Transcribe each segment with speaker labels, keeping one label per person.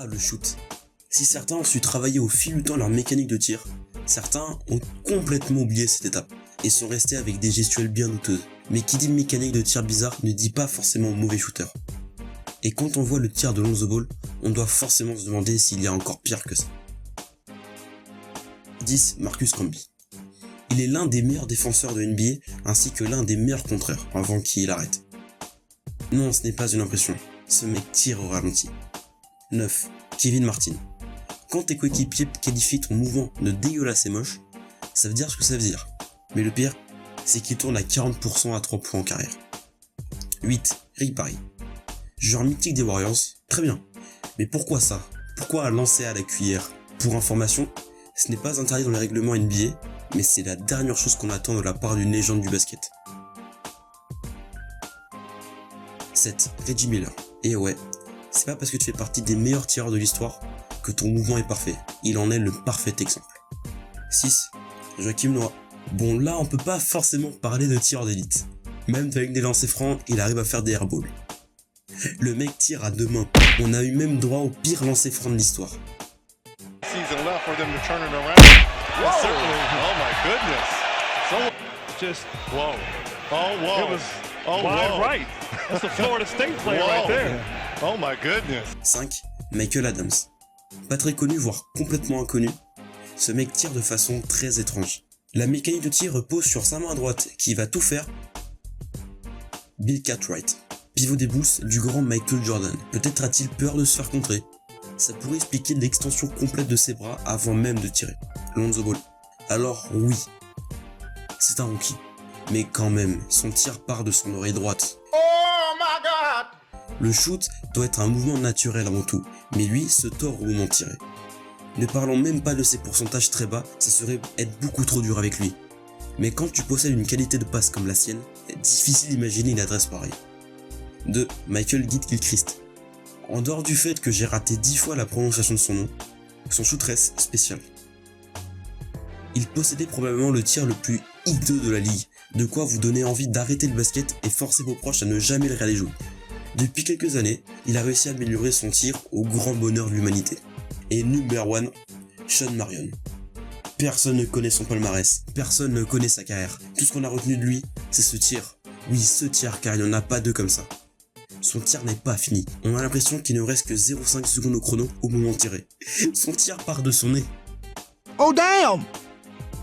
Speaker 1: le shoot. Si certains ont su travailler au fil du temps leur mécanique de tir, certains ont complètement oublié cette étape et sont restés avec des gestuelles bien douteuses. Mais qui dit mécanique de tir bizarre ne dit pas forcément mauvais shooter. Et quand on voit le tir de Lonzo Ball, on doit forcément se demander s'il y a encore pire que ça. 10. Marcus Camby. Il est l'un des meilleurs défenseurs de NBA ainsi que l'un des meilleurs contreurs avant qu'il arrête. Non, ce n'est pas une impression, ce mec tire au ralenti. 9. Kevin Martin. Quand tes coéquipiers qualifient ton mouvement de dégueulasse et moche, ça veut dire ce que ça veut dire. Mais le pire, c'est qu'il tourne à 40% à 3 points en carrière. 8. Rick Barry. Joueur mythique des Warriors, très bien. Mais pourquoi ça? Pourquoi lancer à la cuillère? Pour information, ce n'est pas interdit dans les règlements NBA, mais c'est la dernière chose qu'on attend de la part d'une légende du basket. 7. Reggie Miller. Et ouais, c'est pas parce que tu fais partie des meilleurs tireurs de l'histoire que ton mouvement est parfait. Il en est le parfait exemple. 6. Joakim Noah. Bon, là on peut pas forcément parler de tireur d'élite. Même avec des lancers francs, il arrive à faire des airballs. Le mec tire à deux mains. On a eu même droit au pire lancer franc de l'histoire.
Speaker 2: Season left for them to turn it around. Oh my goodness. So just whoa. Oh whoa. It was wide right. That's a Florida State player right there. Oh my goodness.
Speaker 1: 5. Michael Adams. Pas très connu, voire complètement inconnu, ce mec tire de façon très étrange. La mécanique de tir repose sur sa main droite qui va tout faire. Bill Cartwright, pivot des Bulls du grand Michael Jordan. Peut-être a-t-il peur de se faire contrer. Ça pourrait expliquer l'extension complète de ses bras avant même de tirer. Lonzo Ball. Alors oui, c'est un rookie. Mais quand même, son tir part de son oreille droite.
Speaker 2: Oh my god.
Speaker 1: Le shoot doit être un mouvement naturel avant tout, mais lui se tord au moment de tirer. Ne parlons même pas de ses pourcentages très bas, ça serait être beaucoup trop dur avec lui. Mais quand tu possèdes une qualité de passe comme la sienne, c'est difficile d'imaginer une adresse pareille. 2. Michael Gilchrist. En dehors du fait que j'ai raté 10 fois la prononciation de son nom, son shoot reste spécial. Il possédait probablement le tir le plus hideux de la ligue, de quoi vous donner envie d'arrêter le basket et forcer vos proches à ne jamais le regarder jouer. Depuis quelques années, il a réussi à améliorer son tir au grand bonheur de l'humanité. Et number one, Sean Marion. Personne ne connaît son palmarès, personne ne connaît sa carrière. Tout ce qu'on a retenu de lui, c'est ce tir. Oui, ce tir, car il n'y en a pas deux comme ça. Son tir n'est pas fini. On a l'impression qu'il ne reste que 0,5 secondes au chrono au moment de tirer. Son tir part de son nez.
Speaker 3: Oh damn!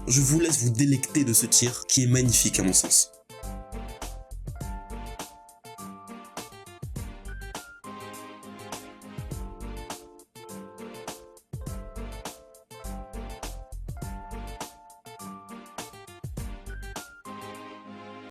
Speaker 1: Je vous laisse vous délecter de ce tir qui est magnifique à mon sens.